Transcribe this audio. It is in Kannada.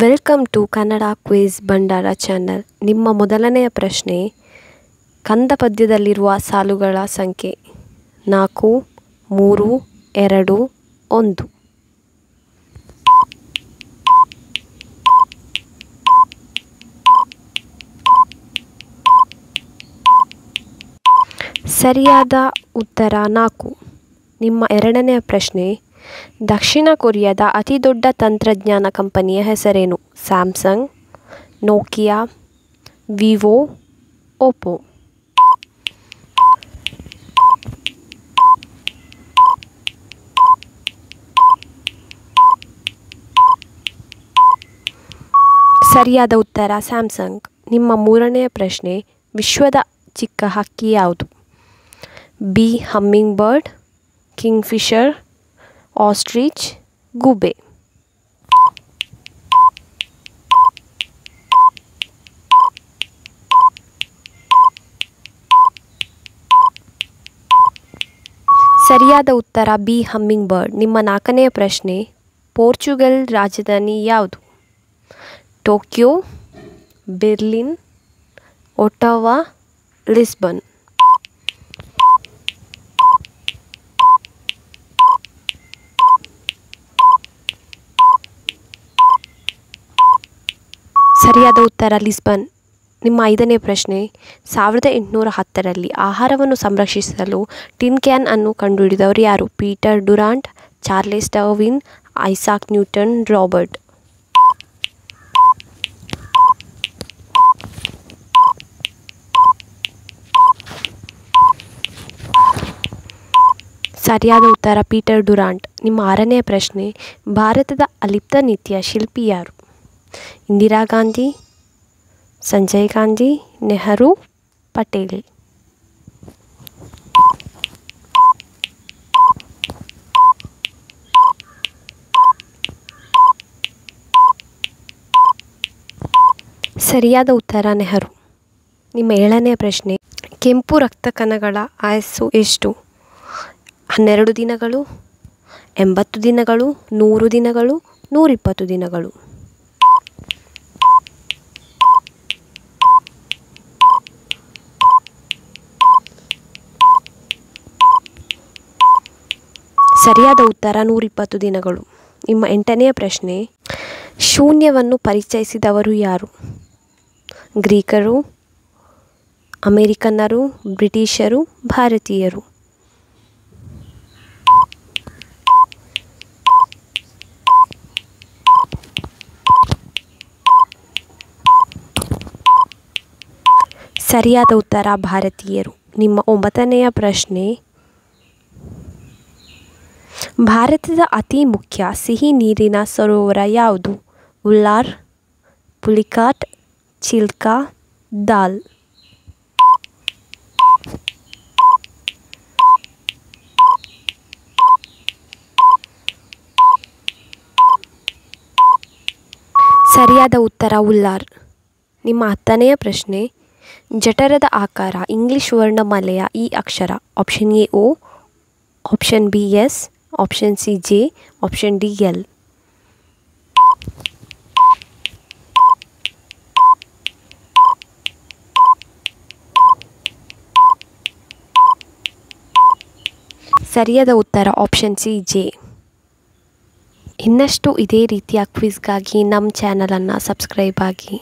ವೆಲ್ಕಮ್ ಟು ಕನ್ನಡ ಕ್ವಿಜ್ ಭಂಡಾರ ಚಾನಲ್. ನಿಮ್ಮ ಮೊದಲನೆಯ ಪ್ರಶ್ನೆ, ಕಂದ ಪದ್ಯದಲ್ಲಿರುವ ಸಾಲುಗಳ ಸಂಖ್ಯೆ 4, 3, 2, 1. ಸರಿಯಾದ ಉತ್ತರ 4. ನಿಮ್ಮ ಎರಡನೆಯ ಪ್ರಶ್ನೆ, ದಕ್ಷಿಣ ಕೊರಿಯಾದ ಅತಿ ದೊಡ್ಡ ತಂತ್ರಜ್ಞಾನ ಕಂಪನಿಯ ಹೆಸರೇನು? Samsung, Nokia, Vivo, Oppo. ಸರಿಯಾದ ಉತ್ತರ ಸ್ಯಾಮ್ಸಂಗ್. ನಿಮ್ಮ ಮೂರನೆಯ ಪ್ರಶ್ನೆ, ವಿಶ್ವದ ಚಿಕ್ಕ ಹಕ್ಕಿ ಯಾವುದು? B humming bird, Kingfisher, ostrich, ಗೂಬೆ. ಸರಿಯಾದ ಉತ್ತರ ಬಿ ಹಮ್ಮಿಂಗ್ ಬರ್ಡ್. ನಿಮ್ಮ ನಾಲ್ಕನೆಯ ಪ್ರಶ್ನೆ, ಪೋರ್ಚುಗಲ್ ರಾಜಧಾನಿ ಯಾವುದು? Tokyo, Berlin, Ottawa, Lisbon. ಸರಿಯಾದ ಉತ್ತರ ಲಿಸ್ಬನ್. ನಿಮ್ಮ ಐದನೇ ಪ್ರಶ್ನೆ, 1810ರಲ್ಲಿ ಆಹಾರವನ್ನು ಸಂರಕ್ಷಿಸಲು ಟಿನ್ ಕ್ಯಾನ್ ಅನ್ನು ಕಂಡುಹಿಡಿದವರು ಯಾರು? Peter Durant, Charles Darwin, Isaac Newton, Robert. ಸರಿಯಾದ ಉತ್ತರ ಪೀಟರ್ ಡುರಾಂಟ್. ನಿಮ್ಮ ಆರನೆಯ ಪ್ರಶ್ನೆ, ಭಾರತದ ಅಲಿಪ್ತ ನೀತಿಯ ಶಿಲ್ಪಿ ಯಾರು? ಇಂದಿರಾ ಗಾಂಧಿ, ಸಂಜಯ್ ಗಾಂಧಿ, ನೆಹರು, ಪಟೇಲ್. ಸರಿಯಾದ ಉತ್ತರ ನೆಹರು. ನಿಮ್ಮ ಏಳನೆಯ ಪ್ರಶ್ನೆ, ಕೆಂಪು ರಕ್ತ ಕಣಗಳ ಆಯಸ್ಸು ಎಷ್ಟು? 12 ದಿನಗಳು, 80 ದಿನಗಳು, 100 ದಿನಗಳು, 120 ದಿನಗಳು. ಸರಿಯಾದ ಉತ್ತರ 120 ದಿನಗಳು. ನಿಮ್ಮ ಎಂಟನೆಯ ಪ್ರಶ್ನೆ, ಶೂನ್ಯವನ್ನು ಪರಿಚಯಿಸಿದವರು ಯಾರು? ಗ್ರೀಕರು, ಅಮೆರಿಕನ್ನರು, ಬ್ರಿಟಿಷರು, ಭಾರತೀಯರು. ಸರಿಯಾದ ಉತ್ತರ ಭಾರತೀಯರು. ನಿಮ್ಮ 9ನೆಯ ಪ್ರಶ್ನೆ, ಭಾರತದ ಅತಿ ಮುಖ್ಯ ಸಿಹಿ ನೀರಿನ ಸರೋವರ ಯಾವುದು? ಉಲ್ಲಾರ್, ಪುಲಿಕಾಟ್, ಚಿಲ್ಕಾ, ದಾಲ್. ಸರಿಯಾದ ಉತ್ತರ ಉಲ್ಲಾರ್. ನಿಮ್ಮ 10ನೆಯ ಪ್ರಶ್ನೆ, ಜಠರದ ಆಕಾರ ಇಂಗ್ಲಿಷ್ ವರ್ಣಮಾಲೆಯ ಈ ಅಕ್ಷರ? Option A O, option B S, option C J, option D L. ಸರಿಯಾದ ಉತ್ತರ ಆಪ್ಷನ್ ಸಿ ಜೆ. ಇನ್ನಷ್ಟು ಇದೇ ರೀತಿಯ ಕ್ವಿಜ್ಗಾಗಿ ನಮ್ಮ ಚಾನಲನ್ನು ಸಬ್ಸ್ಕ್ರೈಬ್ ಆಗಿ.